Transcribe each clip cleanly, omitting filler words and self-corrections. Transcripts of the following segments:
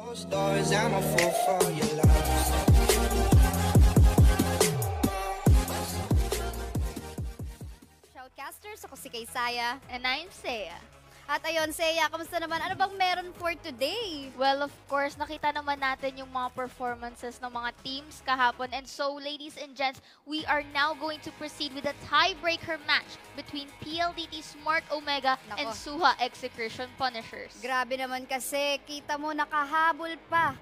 Shoutcasters, ako si Kaysaya. And I'm Seiya. At ayun, Seiya, kamusta naman? Ano bang meron for today? Well, of course, nakita naman natin yung mga performances ng mga teams kahapon. And so, ladies and gents, we are now going to proceed with a tiebreaker match between PLDT-Smart Omega and Suha-XCTN Punishers. Grabe naman kasi, kita mo nakahabol pa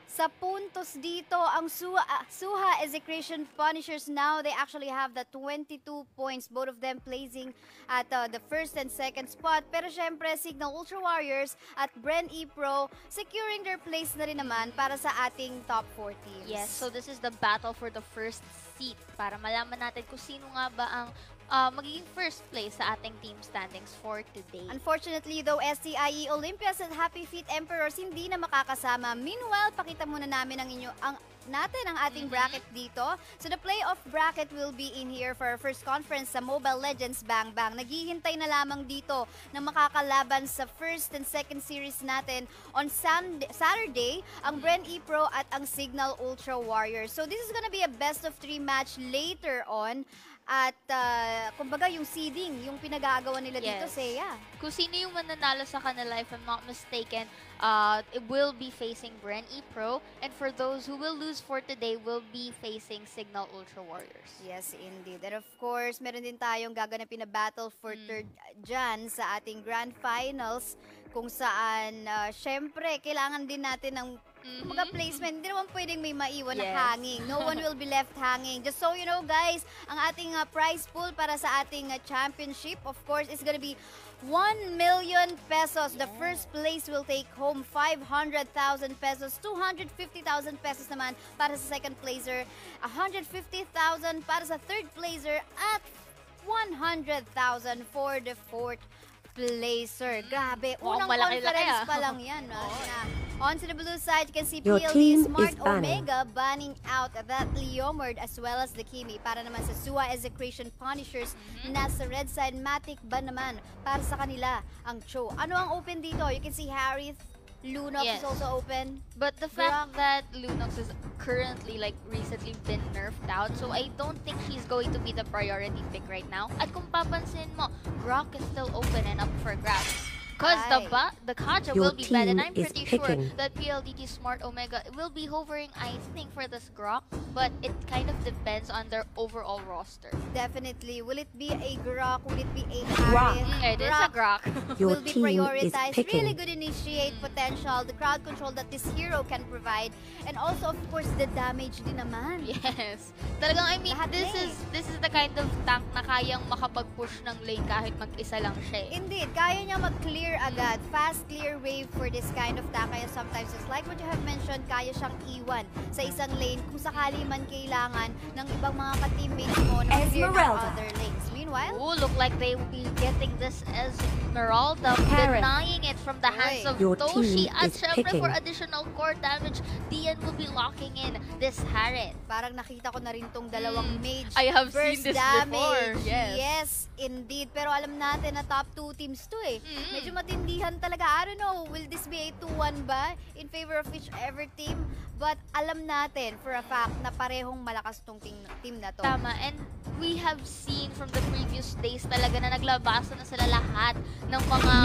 sa puntos dito ang Suha-XCTN Punishers. Now they actually have the 22 points, both of them placing at the first and second spot. Pero syempre, Signal Ultra Warriors at Bren ePro securing their place na rin naman para sa ating top 4 teams. Yes, so this is the battle for the first seat para malaman natin kung sino nga ba ang magiging first place sa ating team standings for today. Unfortunately though, STIE Olympias at Happy Feet Emperors hindi na makakasama. Meanwhile, pakita muna namin ang ating bracket dito. So the playoff bracket will be in here for our first conference sa Mobile Legends Bang Bang. Naghihintay na lamang dito na makakalaban sa first and second series natin on Saturday, ang Bren ePro at ang Signal Ultra Warriors. So this is gonna be a best of 3 match later on. At kumbaga yung seeding, yung pinag-aagawan nila dito, Seiya. Kung sino yung mananalo sa kanila, if I'm not mistaken, it will be facing Bren ePro. And for those who will lose for today, will be facing Signal Ultra Warriors. Yes, indeed. And of course, meron din tayong gaganapin na battle for third dyan sa ating Grand Finals. Kung saan, syempre, kailangan din natin ng mga placement. Hindi naman pwedeng may maiwan na hanging. No one will be left hanging. Just so you know, guys, ang ating prize pool para sa ating championship, of course, is gonna be 1 million pesos. The first place will take home 500,000 pesos, 250,000 pesos naman para sa second placer, 150,000 para sa third placer, at 100,000 for the fourth placer. Grabe, unang conference pa lang yan. On to the blue side, you can see PLDT-Smart Omega banning out that Leomord as well as the Kimi. Para naman sa Suha-XCTN Punishers, nasa red side, Matic ba naman para sa kanila ang Cho. Ano ang open dito? You can see Harith, Lunox is also open. But the fact that Lunox is currently, like, recently been nerfed out, so I don't think she's going to be the priority pick right now. At kung papansin mo, Grok is still open and up for grabs. Because the Kaja will be bad, and I'm pretty sure that PLDT-Smart Omega will be hovering, I think, for this Grok, but it kind of depends on their overall roster. Definitely. Will it be a Grok? Will it be a Harith? It is a Grok. Will be prioritized. Really good initiate potential, the crowd control that this hero can provide, and also, of course, the damage din naman. Yes. Talagang, I mean, this is the kind of tank na kayang makapag-push ng lane kahit mag-isa lang siya. Indeed. Kaya niya mag-clear agad. Fast clear wave for this kind of tank. Kaya sometimes, just like what you have mentioned, kaya siyang iwan sa isang lane kung sakali man kailangan ng ibang mga ka-teammates mo na clear ng other lanes. Meanwhile, look like they will be getting this Esmeralda, denying it from the hands of Toshi. At syempre, for additional core damage, Dian will be locking in this Harith. Parang nakita ko na rin tong dalawang mage. I have seen this before. Yes, indeed. Pero alam natin na top 2 teams to eh. Medyo matindihan talaga. I don't know, will this be a 2-1 ba in favor of whichever team? But alam natin for a fact na parehong malakas tong team na to. Tama. And we have seen from the previous days talaga na naglabasan na sila lahat ng mga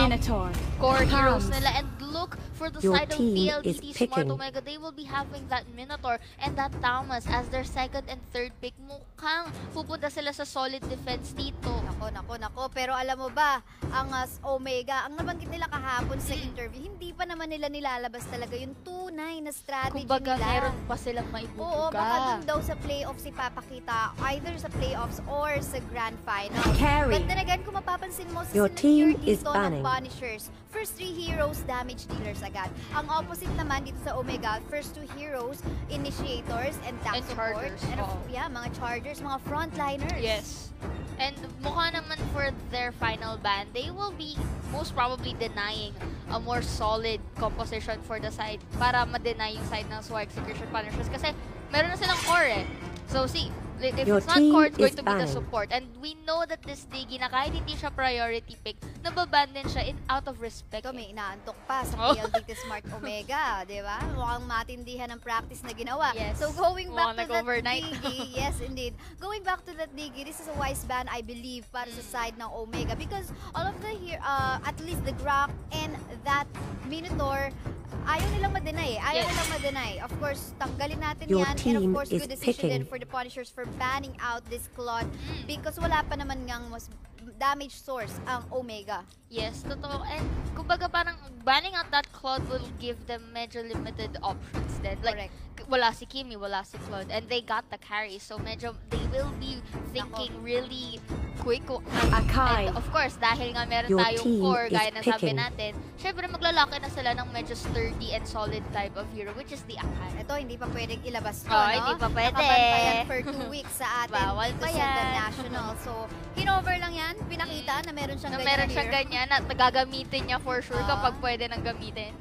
core heroes nila. And look for the side of PLDT-Smart Omega. They will be having that Minotaur and that Thomas as their second and third pick. Mukhang pupunta sila sa solid defense dito. Nako. Pero alam mo ba, ang Omega, ang nabanggit nila kahapon sa interview, hindi pa naman nila nilalabas talaga yung tunay na strategy kumbaga, nila. meron pa silang maibubuga. Oo, baka dun daw sa playoffs ipapakita, either sa playoffs or sa grand final. But then again, kung mapapansin mo, sa sinecure dito ng Punishers, first 3 heroes, damage dealers agad. Ang opposite naman dito sa Omega, first 2 heroes, initiators and tank support. And mga chargers, mga frontliners. Yes. And mukha naman for their final ban, they will be most probably denying a more solid composition for the side para ma-deny yung side ng Suha-XCTN Punishers kasi meron na silang core eh. So see, If Your it's not team core, it's going is to be the banned. support. And we know that this Diggy, na kahit hindi siya priority pick, nababan din siya out of respect. Ito, may inaantok pa sa Oh. PLDT-Smart Omega, di ba? Mukhang matindihan ang practice na ginawa. Yes. So going back to that overnight. Diggy, yes indeed. Going back to that Diggy, this is a wise ban, I believe, para sa side ng Omega because all of the here, at least the Grok and that Minotaur, ayaw nilang ma-deny eh. Ayaw nilang ma-deny. Of course, tanggalin natin Your yan. And of team course, is good decision din picking. for the Punishers for banning out this Claude because wala pa naman ngang mas damage source ang Omega. Yes, totoo. And kumbaga parang banning out that Claude will give them medyo limited options then. Like, Correct. wala si Kimi, wala si Claude. And they got the carry. So medyo they will be thinking really quick. Akai. And of course, dahil nga meron Your tayong team core, is gaya na sabi picking. natin, syempre maglalaki na sila ng medyo sturdy and solid type of hero, which is the Akai. Ito, hindi pa pwedeng ilabas to, Oh, no? hindi pa pwede. Nakaban pa yan for 2 weeks sa atin. Bawal pa to set the yan. national. So, kinover lang yan. Pinakita na meron siyang Na ganyan meron siyang here. ganyan at gagamitin niya for sure kapag pwede nang gamitin.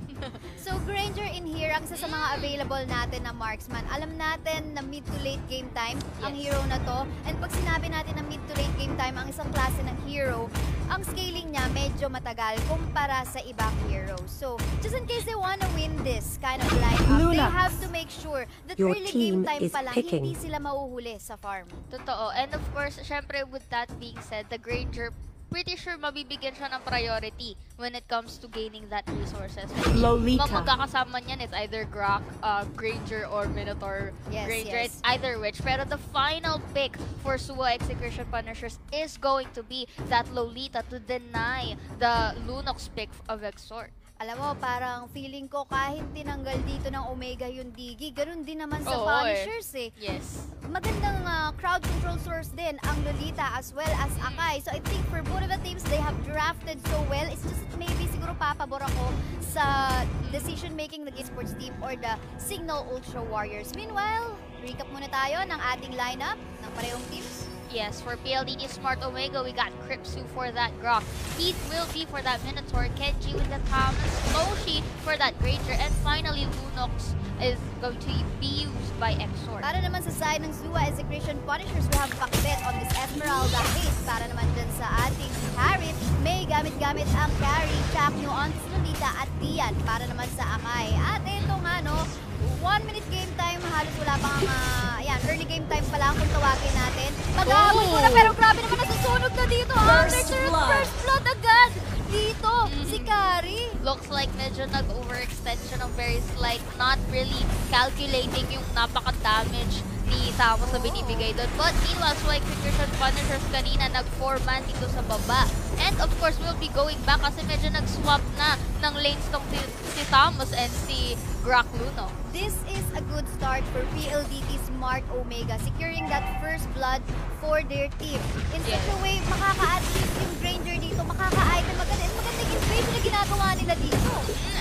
So, Granger in here, ang isa sa mga available natin na marksman. Alam natin na mid to late game time ang Yes. hero na to. And pag sinabi natin na mid to late game time ang isang klase ng hero, ang scaling niya medyo matagal kumpara sa ibang heroes. So, just in case they wanna win this kind of lineup, they Lulax. have to make sure that Your early game team time is pa lang, picking. hindi sila mahuhuli sa farm. Totoo. And of course, syempre with that being said, the Granger, pretty sure mabibigyan siya ng priority when it comes to gaining that resources. Lolita. Magkakasama niyan is either Grok, Granger, or Minotaur Yes, Granger. yes. It's either which. Pero the final pick for Suha-XCTN Punishers is going to be that Lolita to deny the Lunox pick of Exort. Alam mo, parang feeling ko kahit tinanggal dito ng Omega yung Diggy, ganun din naman sa Oo, Punishers eh. Yes. Magandang crowd control source din ang Lolita as well as Akai. So I think for both of the teams, they have drafted so well. It's just maybe siguro papabor ako sa decision making ng esports team or the Signal Ultra Warriors. Meanwhile, recap muna tayo ng ating lineup ng parehong teams. Yes, for PLDT-Smart Omega, we got Kripsu for that Grok. Heath will be for that Minotaur, Kenji with the Thomas, Loshi for that Granger, and finally Lunox is going to be used by Exort. Para naman sa side ng Suha-XCTN Punishers, we have Pakbet on this Esmeralda Haze. Para naman dyan sa ating Harith, may gamit-gamit ang carry, Chak, Nuance, Lolita at Tian. Para naman sa Akai. At ito nga, no, 1 minute game time, halos wala pang, ayan, early game time pa lang kung tawagin natin. Mag-aabot mo na, pero grabe naman nasusunog na dito. First blood agad dito, si Kari. Looks like medyo nag-overextension of very slight, not really calculating yung napaka-damage ni Tamos na binibigay doon. But meanwhile, Suha-XCTN Punishers kanina nag-4-man dito sa baba. And of course, we'll be going back kasi medyo nag-swap na ng lanes tong si Tamos and si Grok Luno. This is a good start for PLDT-Smart Omega, securing that first blood for their team. In such a way, makaka-at-least yung Granger dito, makaka-item. Magandang inspiration na ginagawa nila dito.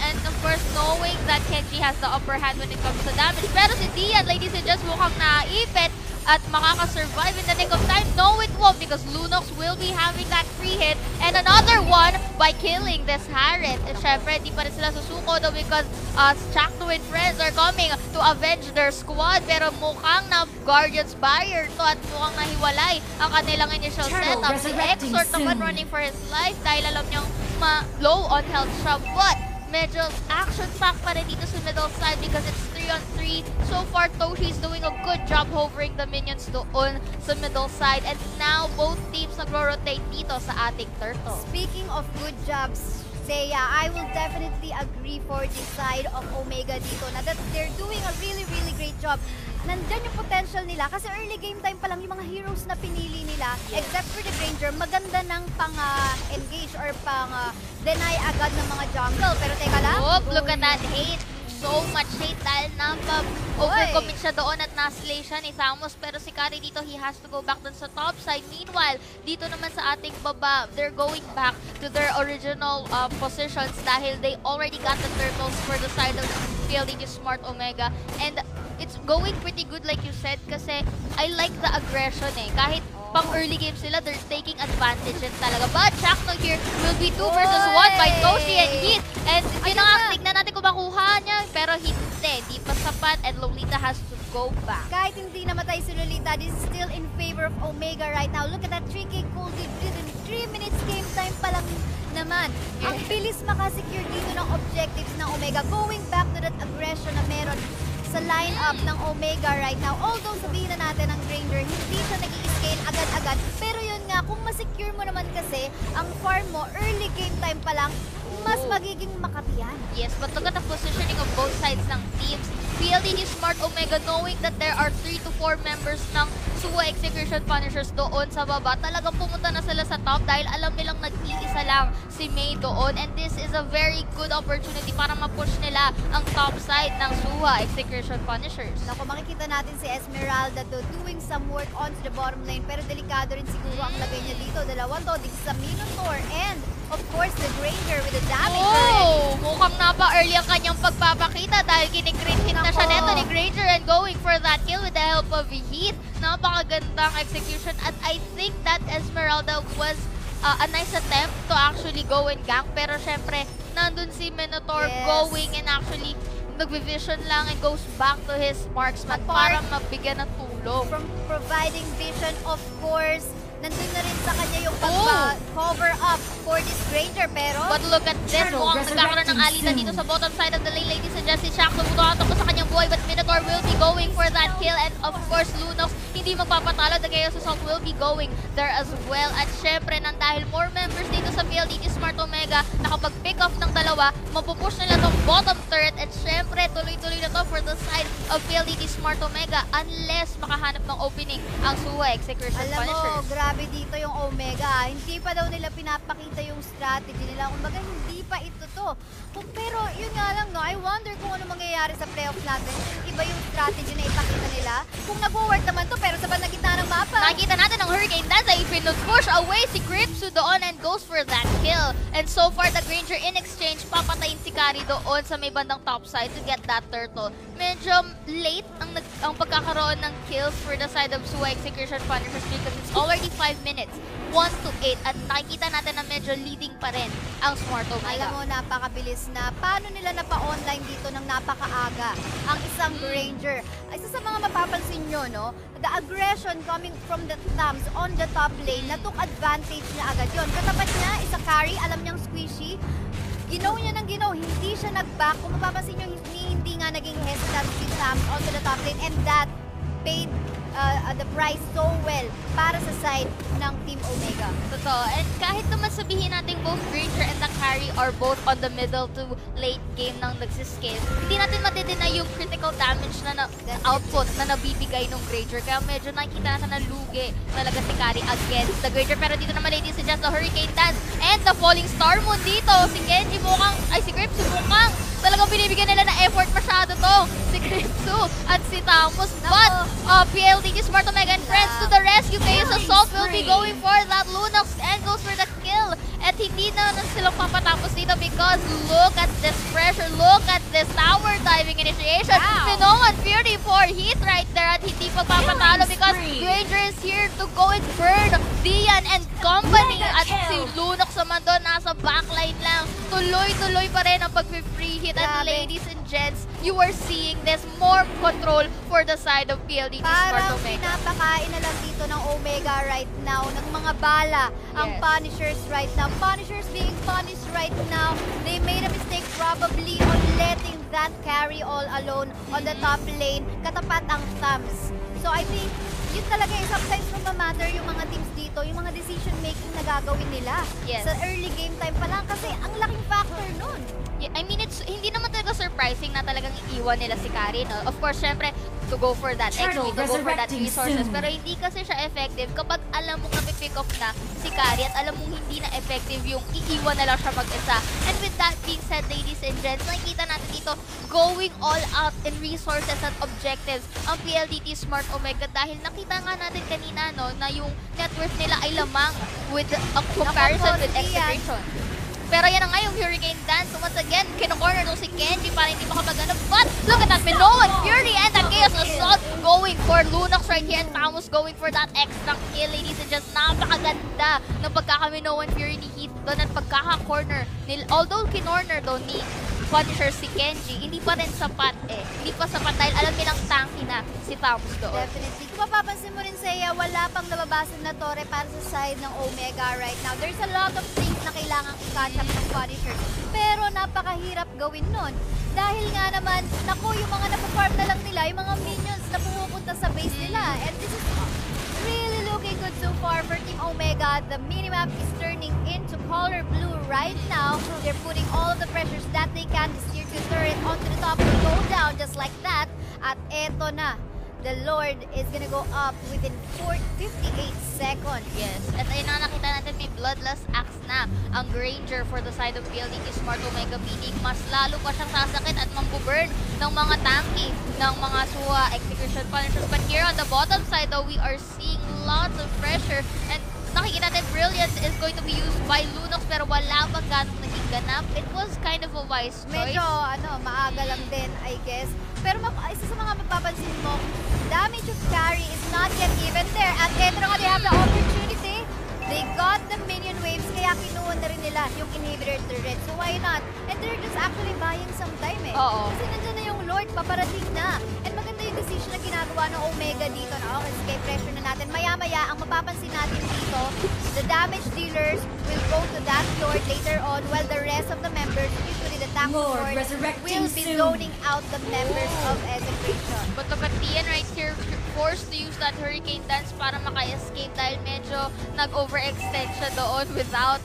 And of course, knowing that Kenji has the upper hand when it comes to damage. Pero si Dian, ladies and gents, mukhang naipit at makaka-survive in the nick of time. No, it won't because Lunox will be having that free hit and another one by killing this Harith. And syempre, di pa rin sila susuko though because Chakno and friends are coming to avenge their squad. Pero mukhang na Guardian's Barrier to at mukhang nahiwalay ang kanilang initial setup. Si Exort naman running for his life dahil alam niyang low on health siya. But medyo action-packed pa rin dito sa middle side because it's 3-on-3. So far, Toshi's doing a good job hovering the minions doon sa middle side. And now, both teams nagro-rotate dito sa ating turtle. Speaking of good jobs, Seiya, I will definitely agree for the side of Omega dito na that they're doing a really, really great job. Nandyan yung potential nila kasi early game time pa lang yung mga heroes na pinili nila, except for the Granger, maganda ng pang-engage or pang-deny agad ng mga jungle. Pero teka lang. Oh, look at that hate. So much hate dahil overcommit siya doon at naslay siya ni Thamos. Pero si Kari dito, he has to go back dun sa top side. Meanwhile, dito naman sa ating baba, they're going back to their original positions dahil they already got the turtles for the side of PLDT-Smart Omega. And it's going pretty good like you said kasi I like the aggression eh. Kahit pang early game sila, they're taking advantage din talaga. But Chakno here will be 2 versus 1 by Toshi and Heath. And tignan natin kung makuha niya. Pero hindi pa sapat and Lolita has to go back. Kahit hindi namatay si Lolita, this is still in favor of Omega right now. Look at that 3K gold lead within 3 minutes game time pa lang naman. Ang bilis makasecure dito ng objectives ng Omega. Going back to that aggression na meron sa lineup ng Omega right now. Although sabihin na natin ang Granger, hindi siya nag-i-scale agad-agad. Pero yun nga, kung masecure mo naman kasi ang farm mo, early game time pa lang, mas magiging makatiyan. Yes, but look at the positioning of both sides ng teams. PLDT-Smart Omega knowing that there are 3 to 4 members ng Suha-XCTN Punishers doon sa baba. Talagang pumunta na sila sa top dahil alam nilang nag-iisa lang si May doon. And this is a very good opportunity para ma-push nila ang top side ng Suha-XCTN Punishers. Naku, makikita natin si Esmeralda doing some work onto the bottom lane. Pero delikado rin siguro ang lagay niya dito. Dalawa to, this is a Minotaur and of course the Granger with the damage already. Mukhang napa-early ang kanyang pagpapakita dahil ginig-green hit na siya neto ni Granger and going for that kill with the help of Heath. Napakagandang execution at I think that Esmeralda was a nice attempt to actually go and gank. Pero syempre, nandun si Minotaur going and actually nag-vision lang and goes back to his marksman para mabigyan ng tulong. From providing vision, of course, nandun na rin sa kanya yung pag-cover up for this Granger, pero but look at this, mukhang nagkakaroon ng alitan dito sa bottom side of the lane, ladies and gents. Si Shaq tumututok ko sa kanyang buhay, but Minotaur will be going for that kill, and of course, Lunox hindi magpapatalo, the Chaos Assault will be going there as well. At syempre, nang dahil more members dito sa PLDT-Smart Omega, nakapag-pick off ng dalawa, mapupush nila tong bottom turret, at syempre, tuloy-tuloy na to for the side of PLDT-Smart Omega, unless makahanap ng opening ang Suha-XCTN Punishers. Alam mo, grabe dito yung Omega. Hindi pa daw nila pinapakita yung strategy nila. Kumbaga, hindi pa ito to. Pero yun nga lang, no, I wonder kung ano mangyayari sa playoffs natin. Iba yung strategy na ipakita nila. Kung nag-work naman to, pero sa bandang gitna ng mapa. Nakita natin ang Hurricane Dance ay pinag-push away si Cripsu doon and goes for that kill. And so far, the Granger in exchange, papatayin si Kari doon sa may bandang top side to get that turtle. Medyo late ang pagkakaroon ng kills for the side of Suha-XCTN Punishers because it's already 5 minutes, 1-8, at nakikita natin na medyo leading pa rin ang Smart Omega. Alam mo, napakabilis na. Paano nila napa-online dito ng napakaaga ang isang Granger? Isa sa mga mapapansin nyo, no? The aggression coming from the Tams on the top lane, na took advantage niya agad yun. Katapat niya, isa carry, alam niyang squishy. Ginaw niya ng ginaw, hindi siya nag-back. Kung mapapansin nyo, hindi nga naging hesitant si Tams onto the top lane, and that paid the price so well para sa side ng Team Omega. Totoo. And kahit naman sabihin natin both Granger and the carry are both on the middle to late game ng nagsiscale, hindi natin matideny yung critical damage na output na nabibigay ng Granger. Kaya medyo nakikita natin na lugi talaga si carry against the Granger. Pero dito naman, ladies and gents, the Hurricane Dance and the Falling Star Moon dito. Si Kenji mukhang, si Cripsu mukhang talagang binibigyan nila ng effort masyado to. Si Cripsu at si Tamus. But PLDT-Smart Omega and friends to the rescue. Chaos Assault will be going for that Lunox and goes for the kill. At hindi na silang papatapos dito because look at this pressure. Look at this tower diving initiation. Minoan Fury for Heath right there at hindi pagpapatalo because Granger is here to go and burn Dian and company. At si Lunox naman doon nasa backline lang. Tuloy-tuloy pa rin ang pag-free hit. And ladies and gents, you are seeing this more control for the side of PLDT-Smart Omega. Parang pinapakain na lang dito ng Omega right now, ng mga bala, ang Punishers right now. Punishers being punished right now. They made a mistake probably on letting that carry all alone on the top lane. Katapat ang Tams. So I think, yun talaga sometimes matter yung mga teams dito, yung mga decision making na gagawin nila. Sa early game time pa lang kasi ang laking factor nun. Yeah, I mean, hindi naman talaga surprising na talagang iiwan nila si Kari, no? Of course, syempre, to go for that XP, to go for that resources. Pero hindi kasi siya effective kapag alam mong napipick off na si Kari at alam mong hindi na effective yung iiwan na lang siya mag-isa. And with that being said, ladies and gents, nakikita natin dito, going all out in resources at objectives ang PLDT-Smart Omega dahil nakita nga natin kanina, no, na yung net worth nila ay lamang with a comparison with execution. Pero yan na nga yung Hurricane Dance. So once again, kino-corner nung si Kenji para hindi makapagano. But look at that, Minoan Fury and the Chaos Assault going for Lunox right here. And Tamus going for that extra kill, ladies and gents. Napakaganda ng pagkaka-Minoan Fury ni Heath doon at pagkaka-corner. Although kinorner doon ni Punisher si Kenji, hindi pa rin sapat eh. Hindi pa sapat dahil alam nilang tanky na si Thamus doon. Definitely. Kung mapapansin mo rin, Seiya, wala pang nababasag na torre para sa side ng Omega right now. There's a lot of things na kailangang i-catch up ng Punisher. Pero napakahirap gawin nun. Dahil nga naman, naku, yung mga napafarm na lang nila, yung mga minions na pumupunta sa base nila. And this is really looking good so far for Team Omega. The minimap is turning into color blue right now. They're putting all of the pressures that they can. The tier 2 turret onto the top will go down just like that. At eto na. The Lord is gonna go up within 58 seconds. Yes, at ayun na nakita natin may Bloodlust Axe na ang Granger for the side of PLDT-Smart Omega, meaning mas lalo pa siyang sasakit at mambuburn ng mga tanky ng mga Suha-XCTN Punishers. But here on the bottom side though, we are seeing lots of pressure and nakikita natin Brilliance is going to be used by Lunox pero wala pang ganong naging ganap. It was kind of a wise choice. Medyo maaga lang din, I guess. Pero isa sa mga mapapansin mo, damage of carry is not yet even there. At eto na nga, they have the opportunity. They got the minion waves, kaya kinuha na rin nila yung inhibitor turret. So why not? And they're just actually buying some time eh. Oo. Kasi nandiyan na yung Lord, paparating na. And maganda yung decision na ginagawa ng Omega dito na okay, sige, pressure na natin. Maya-maya, ang mapapansin natin dito, the damage dealers will go to that Lord later on while the rest of the members, usually the tank Lord, will be zoning out the members of Execration. But look at Tian right here, forced to use that Hurricane Dance para maka-escape dahil medyo nag-overextend siya doon without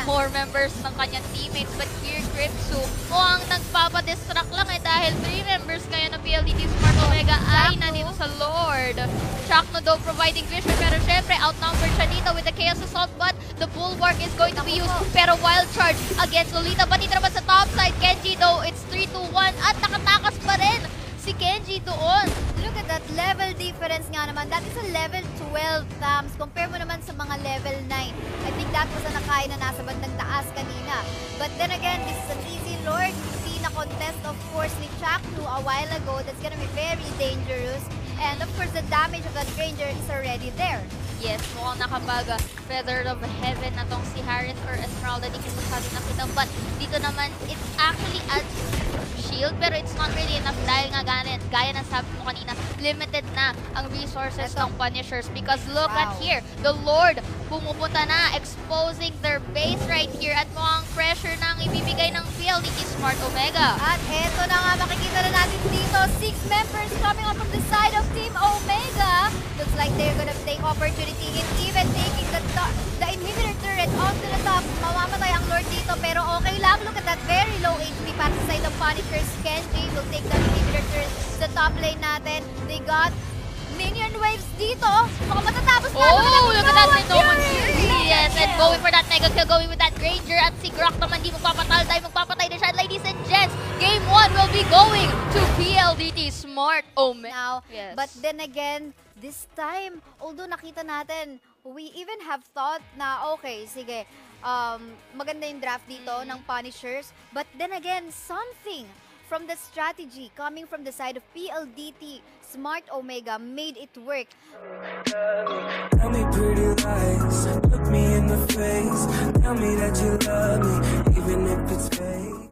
more members ng kanyang teammates. But here, Gritsu, mukhang nagpapadistract lang eh dahil 3 members ngayon ng PLDT-Smart Omega ay nandito sa Lord. Chakno though providing vision pero syempre outnumbered siya dito with the Chaos Assault, but the Bulwark is going to be used. Pero Wild Charge against Lolita, but dito naman sa top side, Kenji though, it's 3-2-1 at nakatakas pa rin si Kenji doon. Look at that level difference nga naman. That is a level 12 Tams. Compare mo naman sa mga level 9. I think that was ang nakain na nasa bandang taas kanina. But then again, this is an easy Lord. See na contest of course ni Chaknu a while ago. That's gonna be very dangerous. And of course, the damage of that Granger is already there. Yes, mukhang nakapag Feather of Heaven na tong si Harith or Esmeralda, di ko masyado nakita. But dito naman, it's actually a shield pero it's not really enough dahil nga gaya na sabi mo kanina, limited na ang resources ng Punishers because look at here, the Lord pumupunta na, exposing their base right here at mukhang pressure na ang ibibigay ng PLDT-Smart Omega. At eto na nga, makikita na natin dito, 6 members coming up from the side of Team Omega. Looks like they're gonna take opportunity in even taking the inhibitor turret onto the top. Mamamatay ang Lord dito pero okay lang. Look at that very low HP para sa side of Punishers. Kenji will take that inhibitor turret sa top lane natin. They got minion waves dito. Baka matatapos na. Look at that Noman Fury. Yes, and going for that mega kill, going with that Granger at si Grok naman di magpapatal dahil magpapatay din siya. Ladies and gents, Game 1 will be going to PLDT-Smart Omega. Now, yes. But then again, this time, although nakita natin, we even have thought na okay, sige, maganda yung draft dito ng Punishers. But then again, something from the strategy coming from the side of PLDT-Smart Omega made it work. Tell me pretty lies, look me in the face, tell me that you love me, even if it's fake.